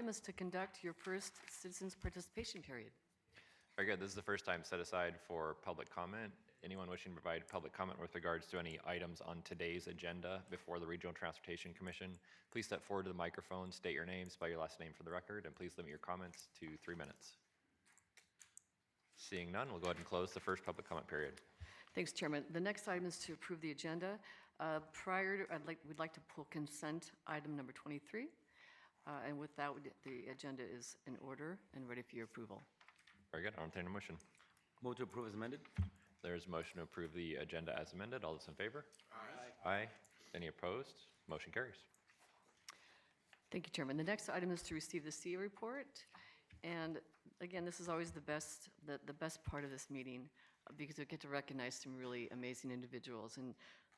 item is to conduct your first citizens participation period. Very good. This is the first time set aside for public comment. Anyone wishing to provide public comment with regards to any items on today's agenda before the Regional Transportation Commission, please step forward to the microphone, state your name, spell your last name for the record, and please limit your comments to 3 minutes. Seeing none, we'll go ahead and close the first public comment period. Thanks, Chairman. The next item is to approve the agenda. We'd like to pull consent item number 23. And with that, the agenda is in order and ready for your approval. Very good. I'll entertain a motion. Move to approve as amended. There's a motion to approve the agenda as amended. All those in favor? Aye. Aye. Any opposed? Motion carries. Thank you, Chairman. The next item is to receive the CA report. And again, this is always the best part of this meeting because we get to recognize some really amazing individuals. And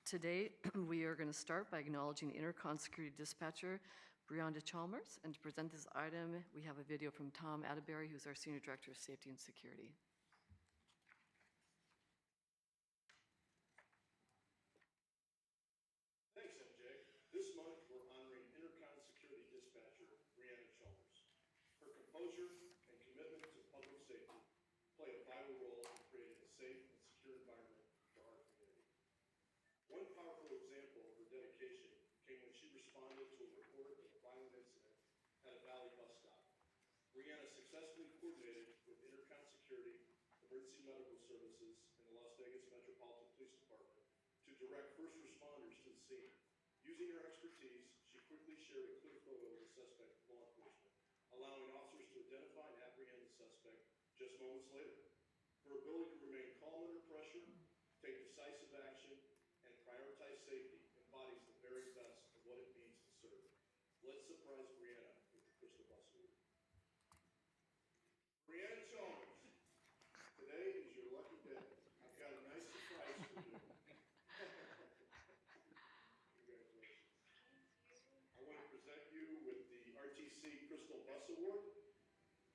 today, we are going to start by acknowledging Intercon Security Dispatcher Brianda Chalmers. And to present this item, we have a video from Tom Atterbury, who's our Senior Director of Safety and Security. Thanks, MJ. This month, we're honoring Intercon Security Dispatcher Brianda Chalmers. Her composure and commitment to public safety play a vital role in creating a safe and secure environment for our community. One powerful example of her dedication came when she responded to a report of a violent incident at a Valley bus stop. Brianda successfully coordinated with Intercon Security, Emergency Medical Services, and the Las Vegas Metropolitan Police Department to direct first responders to the scene. Using her expertise, she quickly shared a clear photo of the suspect with law enforcement, allowing officers to identify and apprehend the suspect just moments later. Her ability to remain calm under pressure, take decisive action, and prioritize safety embodies the very best of what it means to serve. Let's surprise Brianda with the Crystal Bus Award. Brianda Chalmers, today is your lucky day. I've got a nice surprise for you. Congratulations. I want to present you with the RTC Crystal Bus Award.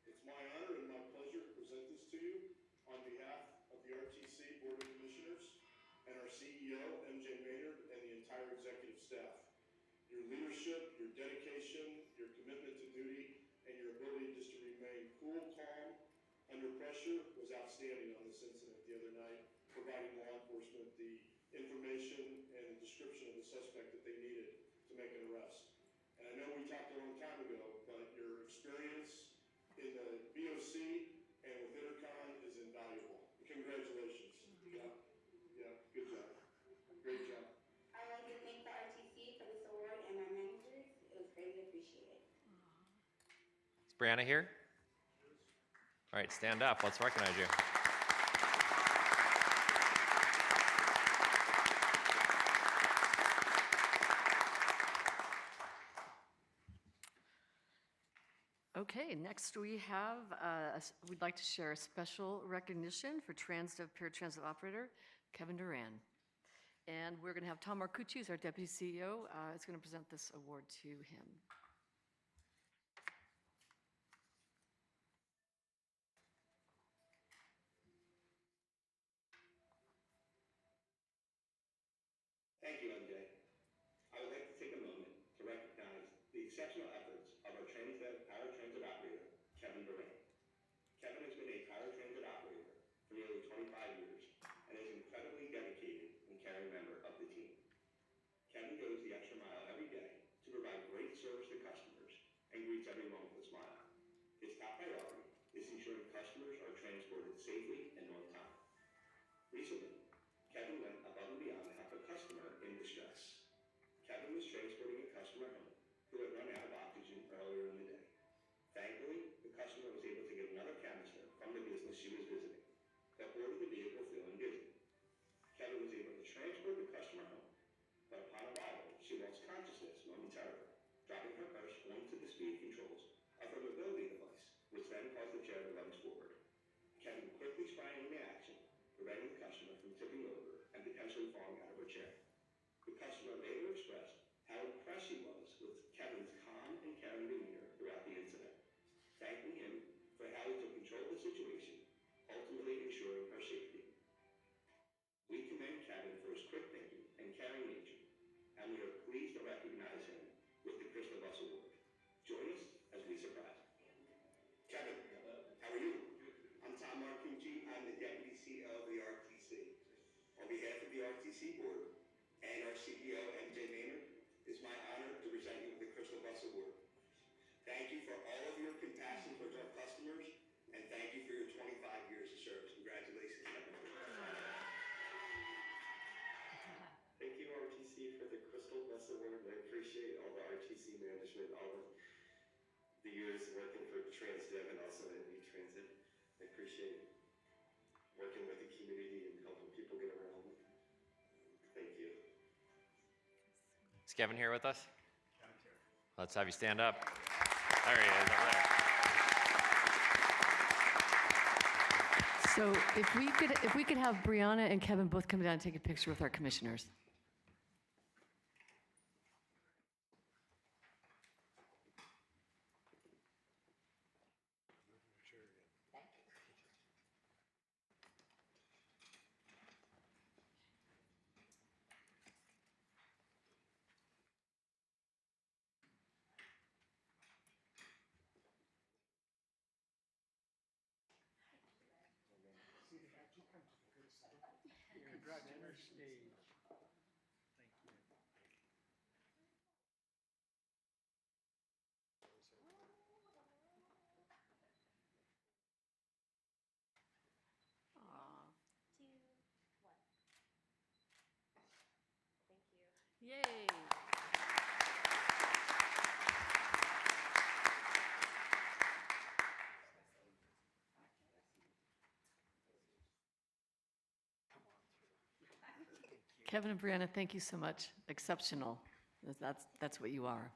It's my honor and my pleasure to present this to you on behalf of the RTC Board of Commissioners and our CEO, MJ Maynard, and the entire executive staff. Your leadership, your dedication, your commitment to duty, and your ability just to remain cool, calm, under pressure was outstanding on this incident the other night, providing law enforcement the information and the description of the suspect that they needed to make an arrest. And I know we talked a long time ago, but your experience in the BOC and with Intercon is invaluable. Congratulations. Yeah, good job. Great job. I'd like to thank the RTC for this award and my managers. It was greatly appreciated. Is Brianna here? All right, stand up. Let's recognize you. Okay, next we have, we'd like to share a special recognition for paratransit operator, Kevin Duran. And we're going to have Tom Marcucci, who's our Deputy CEO, is going to present this award to him. Thank you, MJ. I would like to take a moment to recognize the exceptional efforts of our paratransit operator, Kevin Duran. Kevin has been a paratransit operator for nearly 25 years and is incredibly dedicated and caring member of the team. Kevin goes the extra mile every day to provide great service to customers and greets everyone with a smile. His top priority is ensuring customers are transported safely and on time. Recently, Kevin went above and beyond to help a customer in distress. Kevin was transporting a customer home who had run out of oxygen earlier in the day. Thankfully, the customer was able to get another canister from the business she was visiting, but boarded the vehicle feeling dizzy. Kevin was able to transport the customer home, but upon arrival, she lost consciousness momentarily, dropping her purse onto the speed controls of her mobility device, which then caused the chair to lunge forward. Kevin quickly sprang into action, preventing the customer from safety management, all of the years working for TransDev and also NV Transit. I appreciate working with the community and helping people get around. Thank you. Is Kevin here with us? Let's have you stand up. There he is over there. So if we could have Brianna and Kevin both come down and take a picture with our commissioners. Yay. Kevin and Brianna, thank you so much. Exceptional. That's what you are.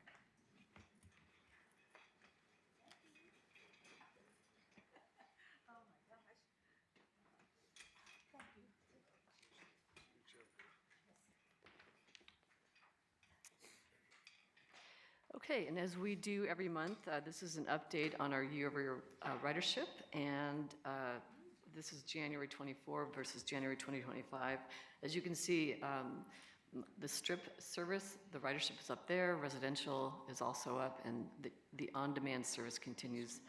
Okay, and as we do every month, this is an update on our year-over-year ridership, and this is January 24 versus January 2025. As you can see, the strip service, the ridership is up there, residential is also up, and the on-demand service continues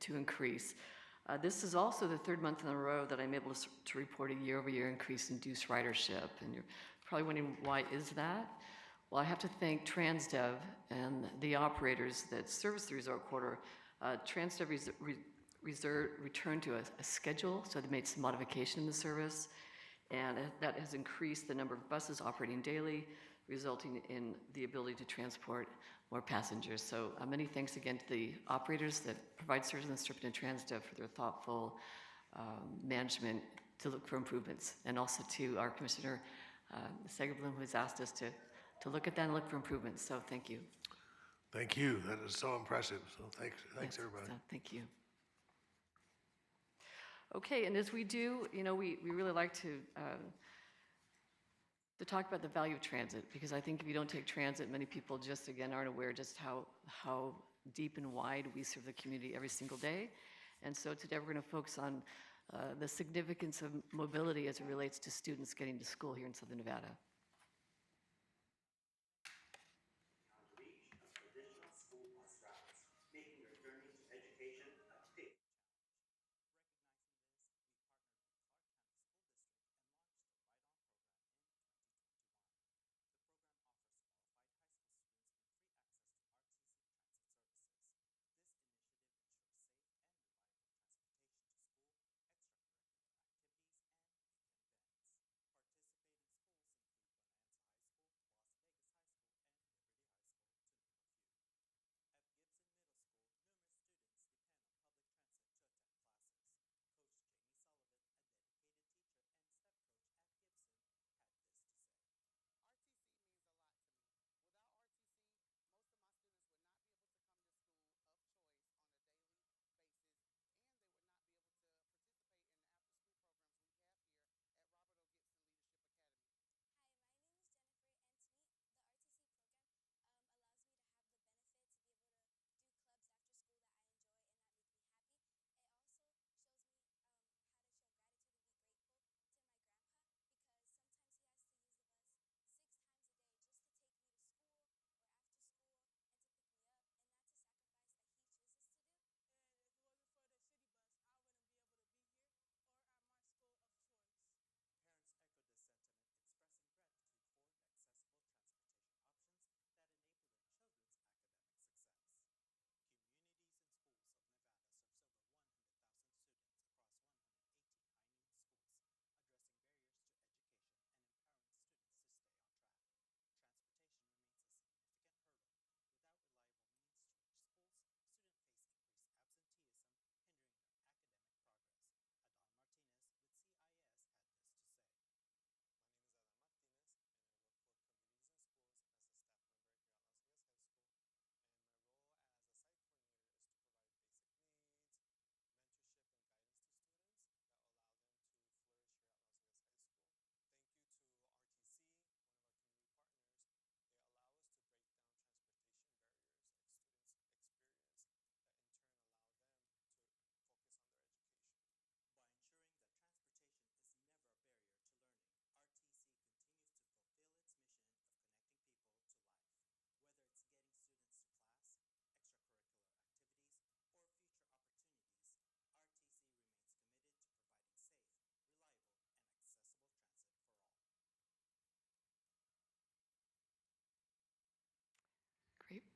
to increase. This is also the third month in a row that I'm able to report a year-over-year increase in induced ridership, and you're probably wondering, why is that? Well, I have to thank TransDev and the operators that service the resort quarter. TransDev returned to a schedule, so they made some modification in the service, and that has increased the number of buses operating daily, resulting in the ability to transport more passengers. So many thanks again to the operators that provide service in the Strip and TransDev for their thoughtful management to look for improvements, and also to our Commissioner Segerblum, who has asked us to look at that and look for improvements. So thank you. Thank you. That is so impressive. So thanks Yes, everybody. so thank you. Okay, and as we do, we really like to talk about the value of transit, because I think if you don't take transit, many people just, again, aren't aware just how deep and wide we serve the community every single day. And so today we're going to focus on the significance of mobility as it relates to students getting to school here in Southern Nevada.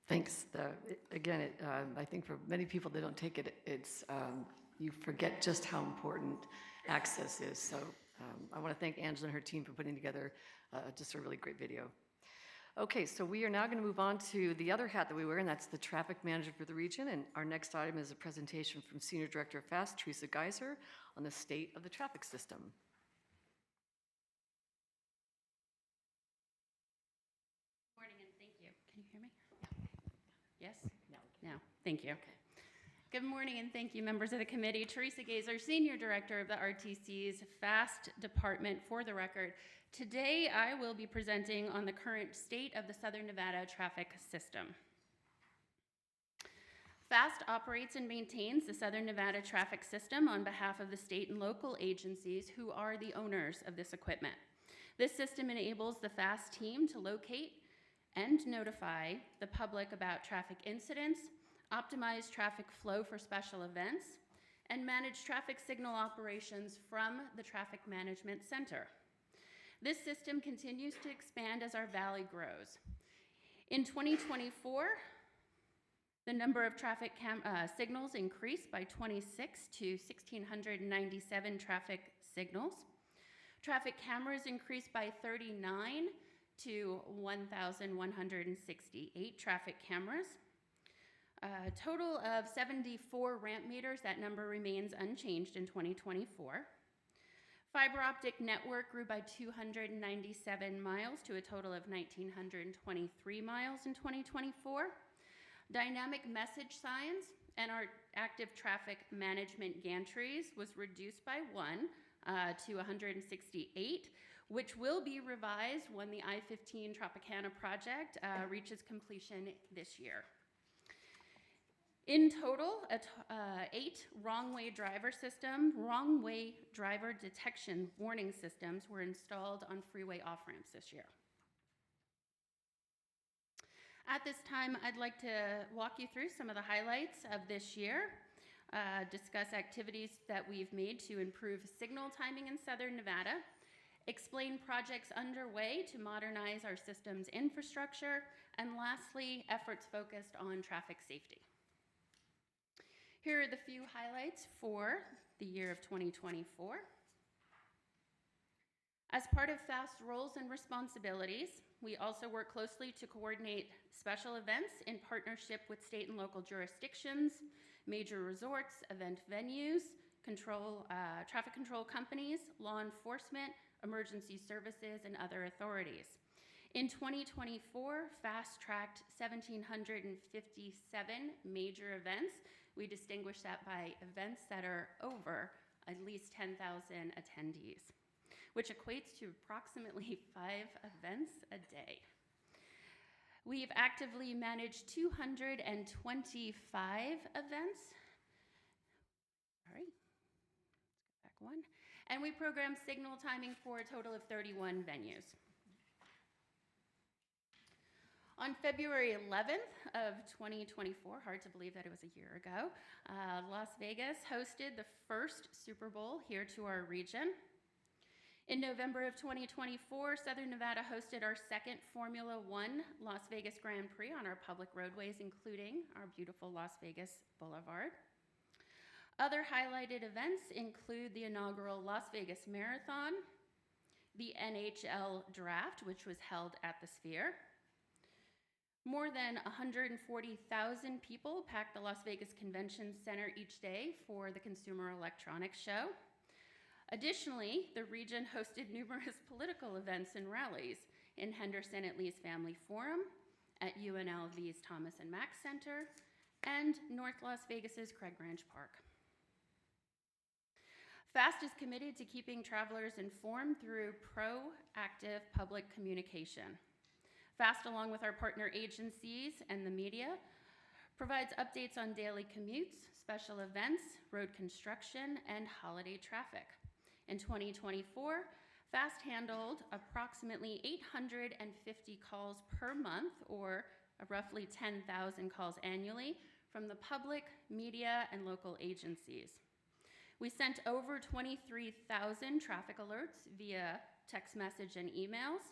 Thanks. Again, I think for many people that don't take it, you forget just how important access is. So I want to thank Angela and her team for putting together just a really great video. Okay, so we are now going to move on to the other hat that we wear, and that's the traffic manager for the region. And our next item is a presentation from Senior Director of FAST, Teresa Geiser, on the state of the traffic system. Morning and thank you. Can you hear me? Yes? No. Thank you. Good morning and thank you, members of the committee. Teresa Geiser, Senior Director of the RTC's FAST Department. For the record, today I will be presenting on the current state of the Southern Nevada traffic system. FAST operates and maintains the Southern Nevada traffic system on behalf of the state and local agencies who are the owners of this equipment. This system enables the FAST team to locate and notify the public about traffic incidents, optimize traffic flow for special events, and manage traffic signal operations from the Traffic Management Center. This system continues to expand as our valley grows. In 2024, the number of traffic signals increased by 26 to 1,697 traffic signals. Traffic cameras increased by 39 to 1,168 traffic cameras. A total of 74 ramp meters. That number remains unchanged in 2024. Fiber optic network grew by 297 miles to a total of 1,923 miles in 2024. Dynamic message signs and our active traffic management gantries was reduced by 1 to 168, which will be revised when the I-15 Tropicana project reaches completion this year. In total, 8 wrong-way driver detection warning systems were installed on freeway off-ramps this year. At this time, I'd like to walk you through some of the highlights of this year, discuss activities that we've made to improve signal timing in Southern Nevada, explain projects underway to modernize our system's infrastructure, and lastly, efforts focused on traffic safety. Here are the few highlights for the year of 2024. As part of FAST roles and responsibilities, we also work closely to coordinate special events in partnership with state and local jurisdictions, major resorts, event venues, traffic control companies, law enforcement, emergency services, and other authorities. In 2024, fast-tracked 1,757 major events. We distinguish that by events that are over at least 10,000 attendees, which equates to approximately 5 events a day. We've actively managed 225 events. All right, let's go back one. And we program signal timing for a total of 31 venues. On February 11th of 2024, hard to believe that it was a year ago, Las Vegas hosted the first Super Bowl here to our region. In November of 2024, Southern Nevada hosted our second Formula One Las Vegas Grand Prix on our public roadways, including our beautiful Las Vegas Boulevard. Other highlighted events include the inaugural Las Vegas Marathon, the NHL Draft, which was held at the Sphere. More than 140,000 people packed the Las Vegas Convention Center each day for the Consumer Electronics Show. Additionally, the region hosted numerous political events and rallies in Henderson at Lee's Family Forum, at UNLV's Thomas and Mack Center, and North Las Vegas's Craig Ranch Park. FAST is committed to keeping travelers informed through proactive public communication. FAST, along with our partner agencies and the media, provides updates on daily commutes, special events, road construction, and holiday traffic. In 2024, FAST handled approximately 850 calls per month, or roughly 10,000 calls annually, from the public, media, and local agencies. We sent over 23,000 traffic alerts via text message and emails,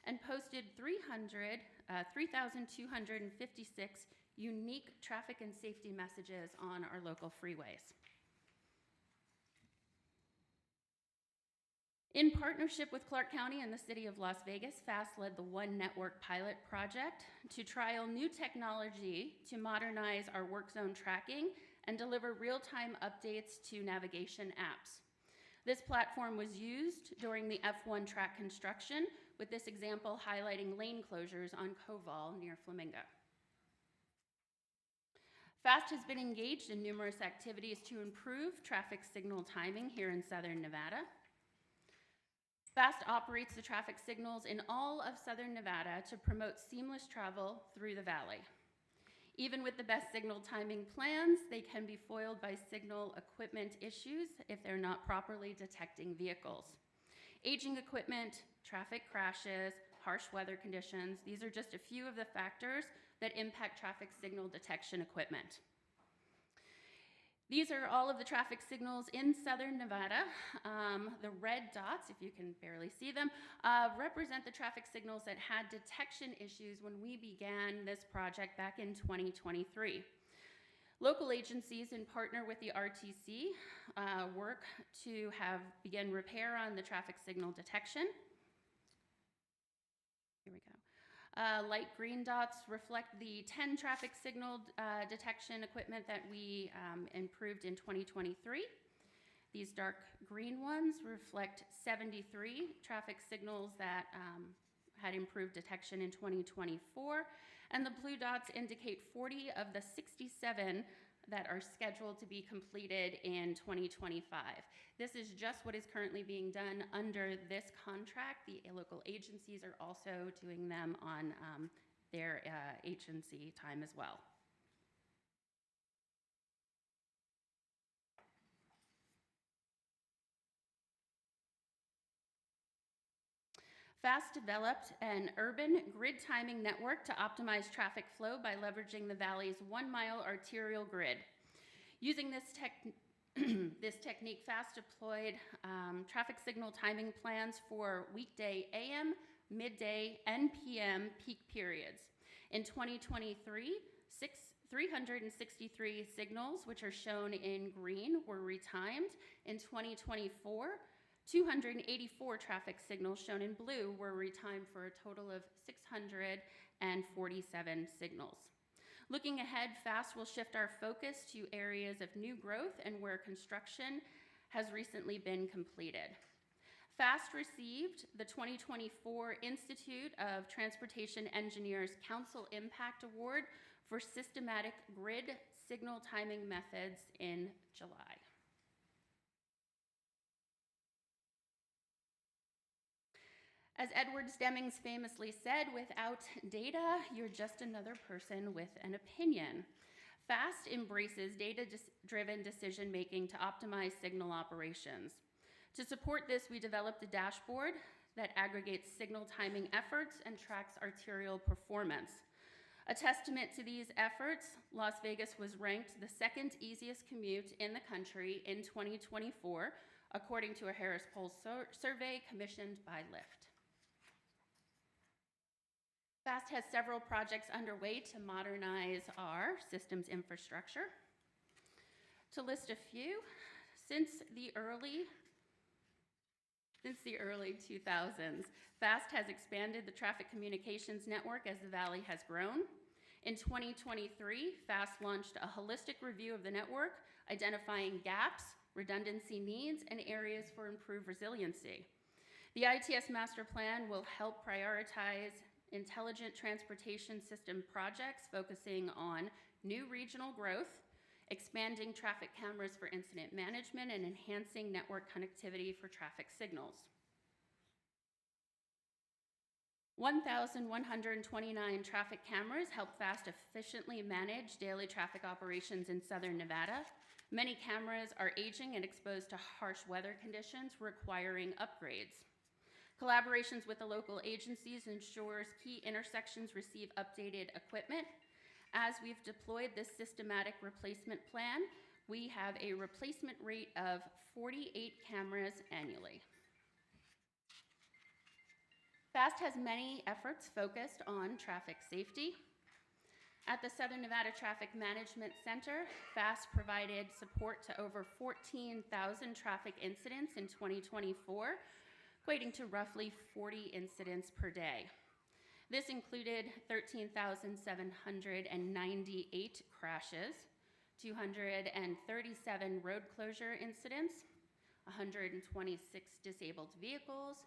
and posted 3,256 unique traffic and safety messages on our local freeways. In partnership with Clark County and the City of Las Vegas, FAST led the One Network pilot project to trial new technology to modernize our work zone tracking and deliver real-time updates to navigation apps. This platform was used during the F1 track construction, with this example highlighting lane closures on Koval near Flamingo. FAST has been engaged in numerous activities to improve traffic signal timing here in Southern Nevada. FAST operates the traffic signals in all of Southern Nevada to promote seamless travel through the valley. Even with the best signal timing plans, they can be foiled by signal equipment issues if they're not properly detecting vehicles. Aging equipment, traffic crashes, harsh weather conditions, these are just a few of the factors that impact traffic signal detection equipment. These are all of the traffic signals in Southern Nevada. The red dots, if you can barely see them, represent the traffic signals that had detection issues when we began this project back in 2023. Local agencies, in partner with the RTC, work to begin repair on the traffic signal detection. Here we go. Light green dots reflect the 10 traffic signal detection equipment that we improved in 2023. These dark green ones reflect 73 traffic signals that had improved detection in 2024. And the blue dots indicate 40 of the 67 that are scheduled to be completed in 2025. This is just what is currently being done under this contract. The local agencies are also doing them on their agency time as well. FAST developed an urban grid timing network to optimize traffic flow by leveraging the valley's 1-mile arterial grid. Using this technique, FAST deployed traffic signal timing plans for weekday AM, midday, and PM peak periods. In 2023, 363 signals, which are shown in green, were retimed. In 2024, 284 traffic signals shown in blue were retimed for a total of 647 signals. Looking ahead, FAST will shift our focus to areas of new growth and where construction has recently been completed. FAST received the 2024 Institute of Transportation Engineers Council Impact Award for systematic grid signal timing methods in July. As Edward Demings famously said, without data, you're just another person with an opinion. FAST embraces data-driven decision-making to optimize signal operations. To support this, we developed a dashboard that aggregates signal timing efforts and tracks arterial performance. A testament to these efforts, Las Vegas was ranked the second easiest commute in the country in 2024, according to a Harris Poll survey commissioned by Lyft. FAST has several projects underway to modernize our systems infrastructure. To list a few, since the early 2000s, FAST has expanded the traffic communications network as the valley has grown. In 2023, FAST launched a holistic review of the network, identifying gaps, redundancy needs, and areas for improved resiliency. The ITS Master Plan will help prioritize intelligent transportation system projects focusing on new regional growth, expanding traffic cameras for incident management, and enhancing network connectivity for traffic signals. 1,129 traffic cameras help FAST efficiently manage daily traffic operations in Southern Nevada. Many cameras are aging and exposed to harsh weather conditions, requiring upgrades. Collaborations with the local agencies ensures key intersections receive updated equipment. As we've deployed this systematic replacement plan, we have a replacement rate of 48 cameras annually. FAST has many efforts focused on traffic safety. At the Southern Nevada Traffic Management Center, FAST provided support to over 14,000 traffic incidents in 2024, equating to roughly 40 incidents per day. This included 13,798 crashes, 237 road closure incidents, 126 disabled vehicles,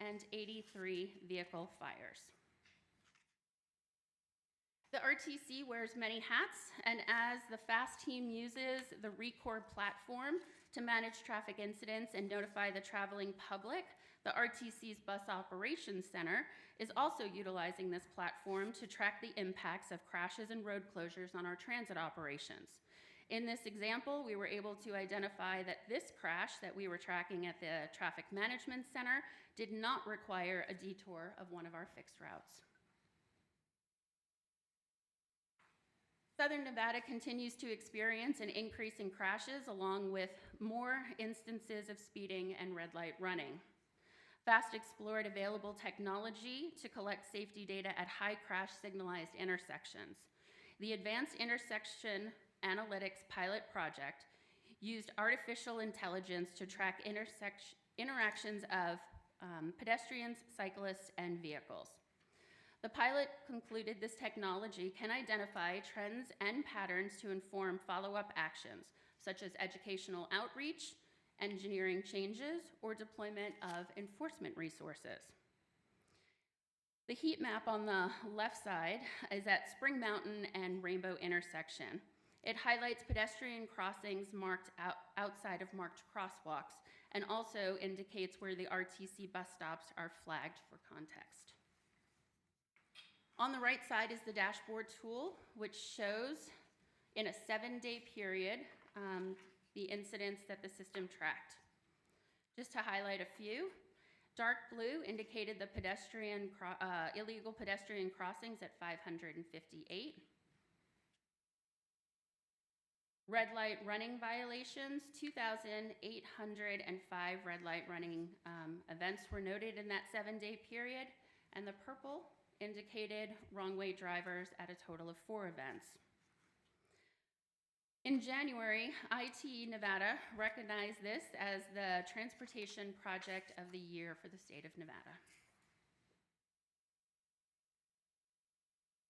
and 83 vehicle fires. The RTC wears many hats, and as the FAST team uses the RECORD platform to manage traffic incidents and notify the traveling public, the RTC's Bus Operations Center is also utilizing this platform to track the impacts of crashes and road closures on our transit operations. In this example, we were able to identify that this crash that we were tracking at the Traffic Management Center did not require a detour of one of our fixed routes. Southern Nevada continues to experience an increase in crashes along with more instances of speeding and red light running. FAST explored available technology to collect safety data at high crash signalized intersections. The Advanced Intersection Analytics Pilot Project used artificial intelligence to track interactions of pedestrians, cyclists, and vehicles. The pilot concluded this technology can identify trends and patterns to inform follow-up actions, such as educational outreach, engineering changes, or deployment of enforcement resources. The heat map on the left side is at Spring Mountain and Rainbow intersection. It highlights pedestrian crossings marked outside of marked crosswalks and also indicates where the RTC bus stops are flagged for context. On the right side is the dashboard tool, which shows in a 7-day period the incidents that the system tracked. Just to highlight a few, dark blue indicated the illegal pedestrian crossings at 558. Red light running violations, 2,805 red light running events were noted in that 7-day period, and the purple indicated wrong way drivers at a total of 4 events. In January, IT Nevada recognized this as the Transportation Project of the Year for the state of Nevada.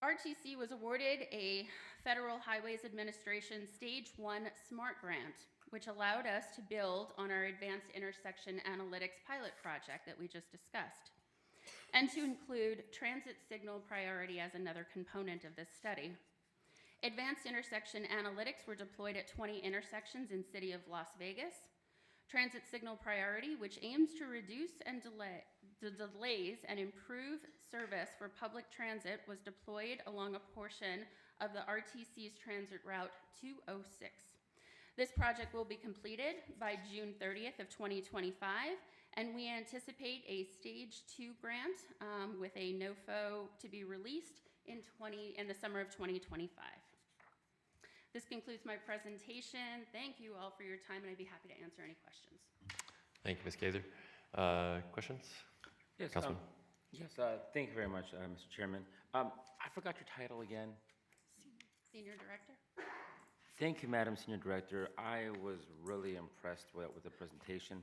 RTC was awarded a Federal Highways Administration Stage 1 SMART grant, which allowed us to build on our Advanced Intersection Analytics pilot project that we just discussed, and to include transit signal priority as another component of this study. Advanced Intersection Analytics were deployed at 20 intersections in City of Las Vegas. Transit signal priority, which aims to reduce the delays and improve service for public transit, was deployed along a portion of the RTC's transit route 206. This project will be completed by June 30th of 2025, and we anticipate a Stage 2 grant with a NOFO to be released in the summer of 2025. This concludes my presentation. Thank you all for your time, and I'd be happy to answer any questions. Thank you, Ms. Gazer. Questions? Yes, Councilman? thank you very much, Mr. Chairman. I forgot your title again. Senior Director? Thank you, Madam Senior Director. I was really impressed with the presentation.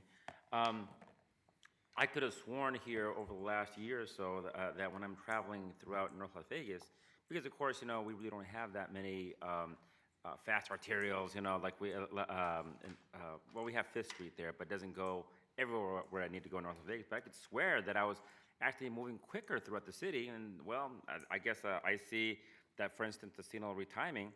I could have sworn here over the last year or so that when I'm traveling throughout North Las Vegas, because of course, we really don't have that many fast arterials, like we have Fifth Street there, but it doesn't go everywhere where I need to go in North Las Vegas. But I could swear that I was actually moving quicker throughout the city, and well, I guess I see that, for instance, the signal retiming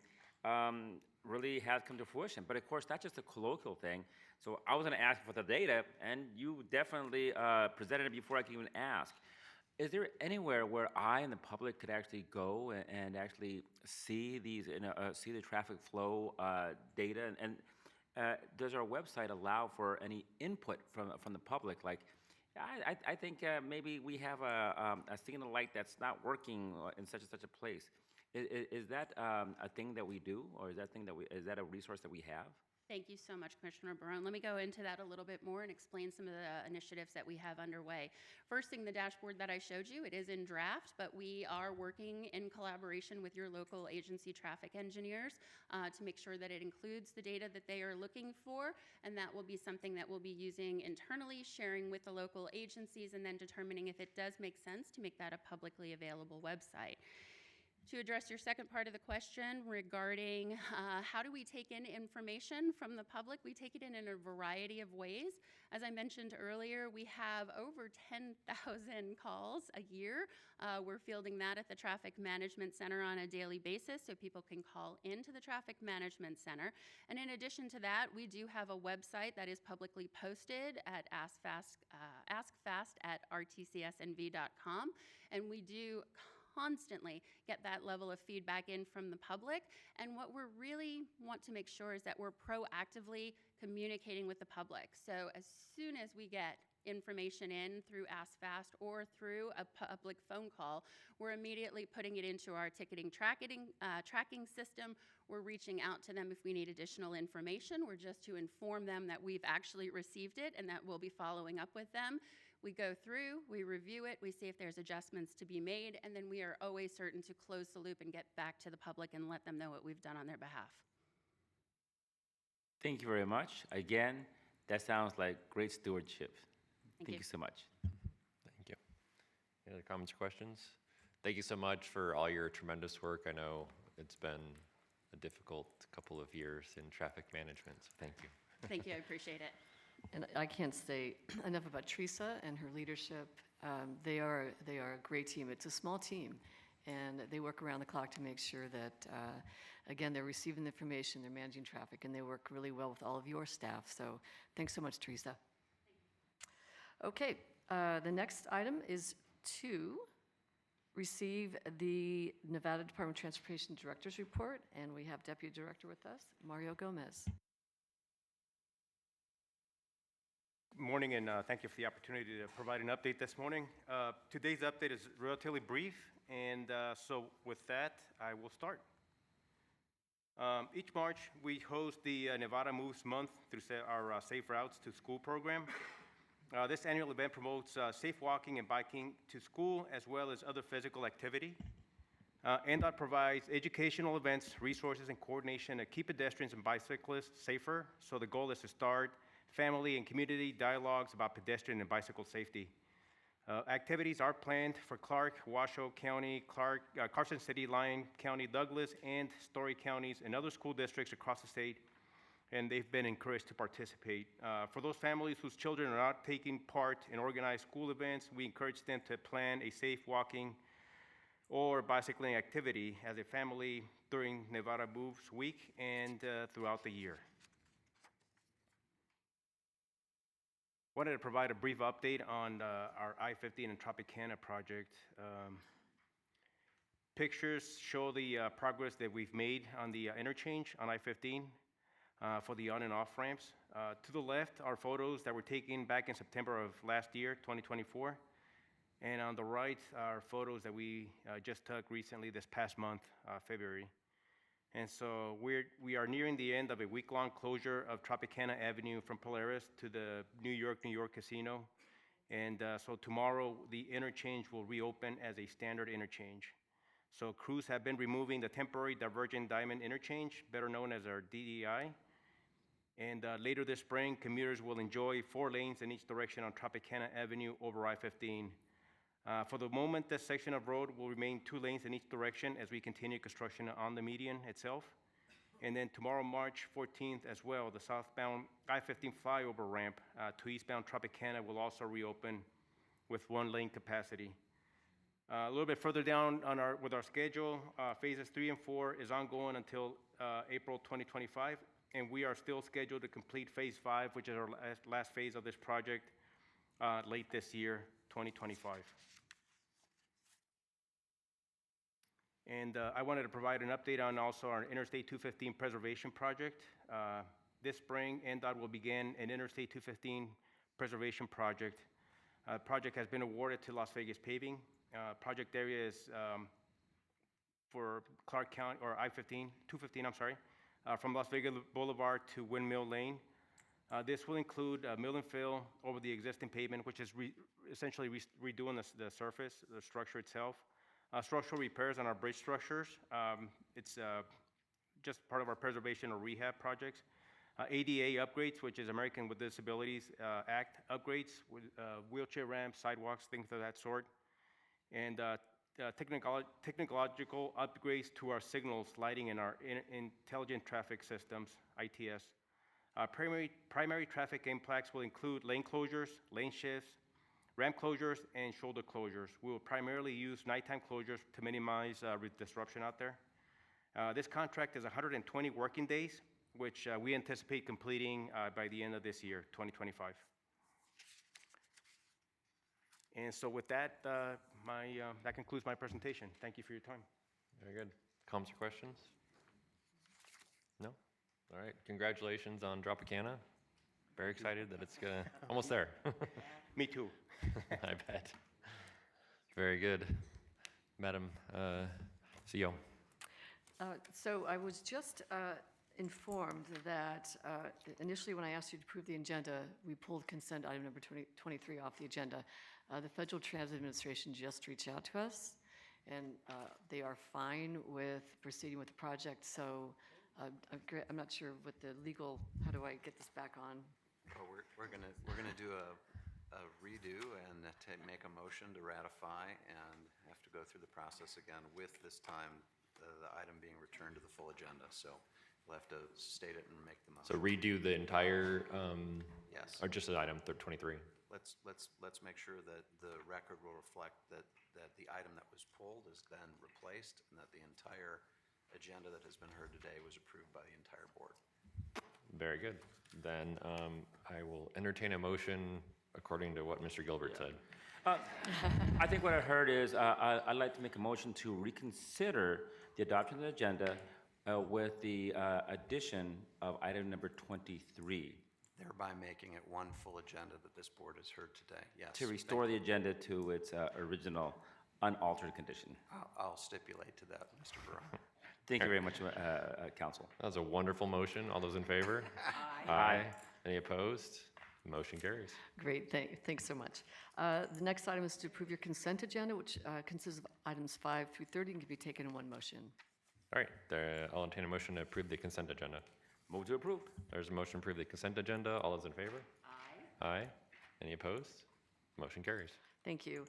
really has come to fruition. But of course, that's just a colloquial thing. So I was going to ask for the data, and you definitely presented it before I could even ask. Is there anywhere where I and the public could actually go and actually see these, see the traffic flow data? And does our website allow for any input from the public? Like, I think maybe we have a signal light that's not working in such and such a place. Is that a thing that we do, or is that a resource that we have? Thank you so much, Commissioner Barone. Let me go into that a little bit more and explain some of the initiatives that we have underway. First thing, the dashboard that I showed you, it is in draft, but we are working in collaboration with your local agency traffic engineers to make sure that it includes the data that they are looking for, and that will be something that we'll be using internally, sharing with the local agencies, and then determining if it does make sense to make that a publicly available website. To address your second part of the question regarding how do we take in information from the public, we take it in a variety of ways. As I mentioned earlier, we have over 10,000 calls a year. We're fielding that at the Traffic Management Center on a daily basis, so people can call into the Traffic Management Center. And in addition to that, we do have a website that is publicly posted at askfast@rtcsnv.com, and we do constantly get that level of feedback in from the public. And what we really want to make sure is that we're proactively communicating with the public. So as soon as we get information in through AskFast or through a public phone call, we're immediately putting it into our ticketing tracking system. We're reaching out to them if we need additional information. We're just to inform them that we've actually received it and that we'll be following up with them. We go through, we review it, we see if there's adjustments to be made, and then we are always certain to close the loop and get back to the public and let them know what we've done on their behalf. Thank you very much. Again, that sounds like great stewardship. Thank Thank you so much. Thank you. Any other comments or questions? Thank you so much for all your tremendous work. I know it's been a difficult couple of years in traffic management, so thank you. Thank you, I appreciate it. And I can't say enough about Teresa and her leadership. They are a great team. It's a small team, and they work around the clock to make sure that, again, they're receiving the information, they're managing traffic, and they work really well with all of your staff. So thanks so much, Teresa. Okay, the next item is to receive the Nevada Department of Transportation Director's Report, and we have Deputy Director with us, Mario Gomez. Morning, and thank you for the opportunity to provide an update this morning. Today's update is relatively brief, and so with that, I will start. Each March, we host the Nevada Moves Month through our Safe Routes to School program. This annual event promotes safe walking and biking to school, as well as other physical activity. NDOT provides educational events, resources, and coordination to keep pedestrians and bicyclists safer. So the goal is to start family and community dialogues about pedestrian and bicycle safety. Activities are planned for Clark, Washoe County, Carson City, Lyon County, Douglas, and Story counties, and other school districts across the state, and they've been encouraged to participate. For those families whose children are not taking part in organized school events, we encourage them to plan a safe walking or bicycling activity as a family during Nevada Moves Week and throughout the year. Wanted to provide a brief update on our I-15 and Tropicana project. Pictures show the progress that we've made on the interchange on I-15 for the on and off ramps. To the left are photos that were taken back in September of last year, 2024. And on the right are photos that we just took recently this past month, February. And so we are nearing the end of a week-long closure of Tropicana Avenue from Polaris to the New York Casino. And so tomorrow, the interchange will reopen as a standard interchange. So crews have been removing the temporary divergent diamond interchange, better known as our DDI. And later this spring, commuters will enjoy 4 lanes in each direction on Tropicana Avenue over I-15. For the moment, this section of road will remain 2 lanes in each direction as we continue construction on the median itself. And then tomorrow, March 14th as well, the southbound I-15 flyover ramp to eastbound Tropicana will also reopen with 1 lane capacity. A little bit further down on with our schedule, phases 3 and 4 is ongoing until April 2025, and we are still scheduled to complete phase 5, which is our last phase of this project, late this year, 2025. And I wanted to provide an update on also our Interstate 215 preservation project. This spring, NDOT will begin an Interstate 215 preservation project. The project has been awarded to Las Vegas Paving. Project area is for Clark County, or I-15, 215, I'm sorry, from Las Vegas Boulevard to Windmill Lane. This will include mill and fill over the existing pavement, which is essentially redoing the surface, the structure itself. Structural repairs on our bridge structures. It's just part of our preservation or rehab projects. ADA upgrades, which is American with Disabilities Act upgrades, with wheelchair ramps, sidewalks, things of that sort. And technological upgrades to our signals, lighting, and our intelligent traffic systems, ITS. Primary traffic impacts will include lane closures, lane shifts, ramp closures, and shoulder closures. We will primarily use nighttime closures to minimize disruption out there. This contract is 120 working days, which we anticipate completing by the end of this year, 2025. And so with that, that concludes my presentation. Thank you for your time. Very good. Comments or questions? No? All right. Congratulations on Tropicana. Very excited that it's gonna almost there. Me too. I bet. Very good. Madam CEO. So I was just informed that initially when I asked you to approve the agenda, we pulled consent item number 23 off the agenda. The Federal Transit Administration just reached out to us, and they are fine with proceeding with the project. So I'm not sure what the legal, how do I get this back on? Well, we're gonna do a redo and make a motion to ratify and have to go through the process again with this time the item being returned to the full agenda. So we'll have to state it and make the motion. So redo the entire, Yes. or just the item 23? Let's make sure that the record will reflect that the item that was pulled is then replaced and that the entire agenda that has been heard today was approved by the entire board. Very good. Then I will entertain a motion according to what Mr. Gilbert said. I think what I heard is I'd like to make a motion to reconsider the adoption of the agenda with the addition of item number 23. Thereby making it one full agenda that this board has heard today. Yes. To restore the agenda to its original unaltered condition. I'll stipulate to that, Mr. Barone. Thank you very much, Council. That was a wonderful motion. All those in favor? Aye. Any opposed? The motion carries. Great, thanks so much. The next item is to approve your consent agenda, which consists of items 5 through 30 and can be taken in one motion. All right, I'll entertain a motion to approve the consent agenda. Move to approve. There's a motion to approve the consent agenda. All those in favor? Aye. Aye. Any opposed? Motion carries. Thank you.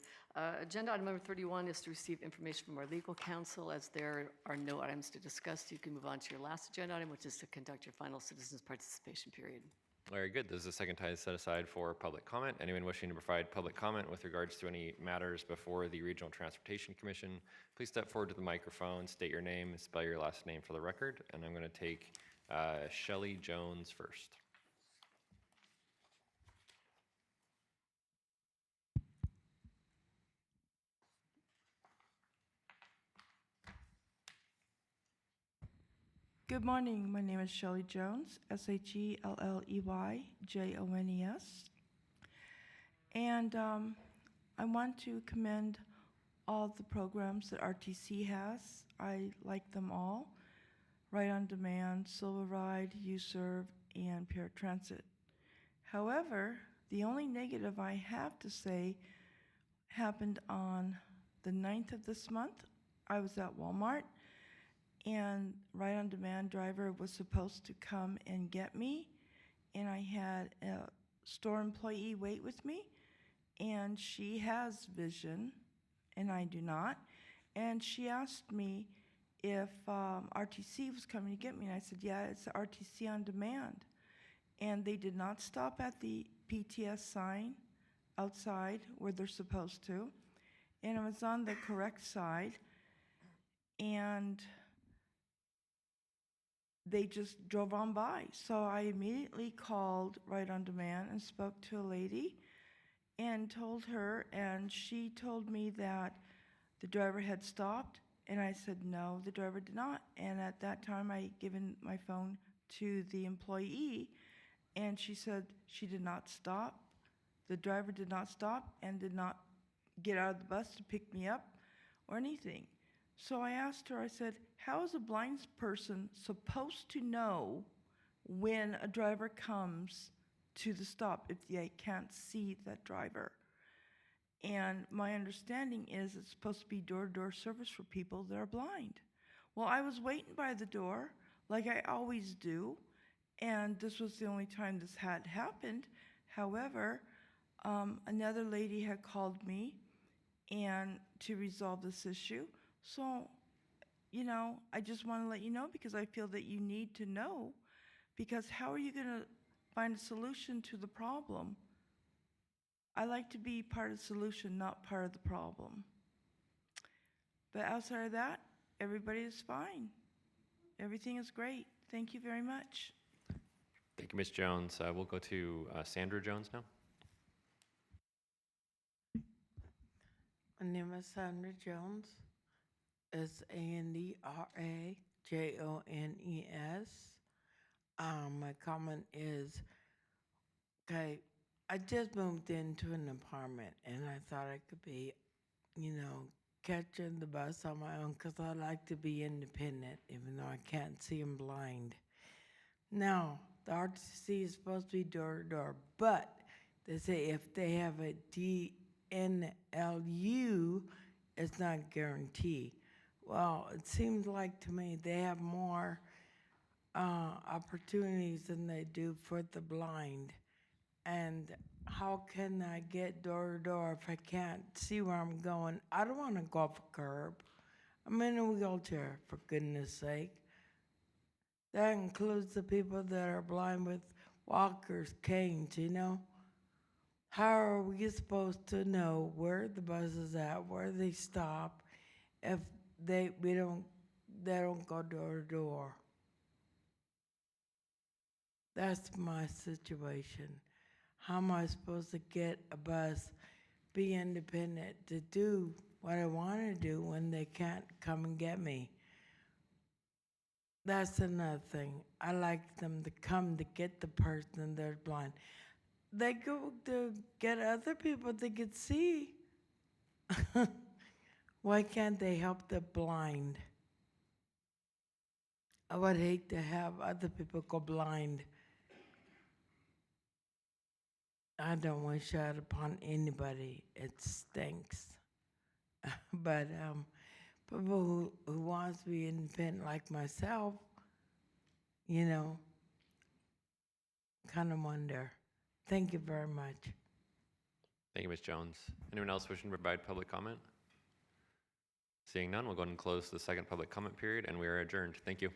Agenda item number 31 is to receive information from our legal counsel. As there are no items to discuss, you can move on to your last agenda item, which is to conduct your final citizens' participation period. Very good. This is the second time set aside for public comment. Anyone wishing to provide public comment with regards to any matters before the Regional Transportation Commission, please step forward to the microphone, state your name, and spell your last name for the record. And I'm going to take Shelley Jones first. Good morning. My name is Shelley Jones, Shelley Jones. And I want to commend all the programs that RTC has. I like them all. Ride on Demand, Silver Ride, UServe, and Paratransit. However, the only negative I have to say happened on the 9th of this month. I was at Walmart, and Ride on Demand driver was supposed to come and get me, and I had a store employee wait with me, and she has vision, and I do not. And she asked me if RTC was coming to get me, and I said, yeah, it's RTC on Demand. And they did not stop at the PTS sign outside where they're supposed to, and it was on the correct side, and they just drove on by. So I immediately called Ride on Demand and spoke to a lady and told her, and she told me that the driver had stopped, and I said, no, the driver did not. And at that time, I had given my phone to the employee, and she said she did not stop. The driver did not stop and did not get out of the bus to pick me up or anything. So I asked her, I said, how is a blind person supposed to know when a driver comes to the stop if they can't see that driver? And my understanding is it's supposed to be door-to-door service for people that are blind. Well, I was waiting by the door like I always do, and this was the only time this had happened. However, another lady had called me and to resolve this issue. So, you know, I just want to let you know because I feel that you need to know, because how are you going to find a solution to the problem? I like to be part of the solution, not part of the problem. But outside of that, everybody is fine. Everything is great. Thank you very much. Thank you, Ms. Jones. We'll go to Sandra Jones now. My name is Sandra Jones. It's ANDRAJONES. My comment is, okay, I just moved into an apartment and I thought I could be, you know, catching the bus on my own because I like to be independent even though I can't see I'm blind. Now, the RTC is supposed to be door to door, but they say if they have a DNLU, it's not guaranteed. Well, it seems like to me they have more opportunities than they do for the blind. And how can I get door to door if I can't see where I'm going? I don't want to go off a curb. I'm in a wheelchair, for goodness sake. That includes the people that are blind with walkers, canes, you know? How are we supposed to know where the bus is at, where they stop, if they don't go door to door? That's my situation. How am I supposed to get a bus, be independent, to do what I want to do when they can't come and get me? That's another thing. I like them to come to get the person that's blind. They go to get other people that can see. Why can't they help the blind? I would hate to have other people go blind. I don't wish that upon anybody. It stinks. But people who wants to be independent like myself, you know, kind of wonder. Thank you very much. Thank you, Ms. Jones. Anyone else wishing to provide public comment? Seeing none, we'll go ahead and close the second public comment period, and we are adjourned. Thank you.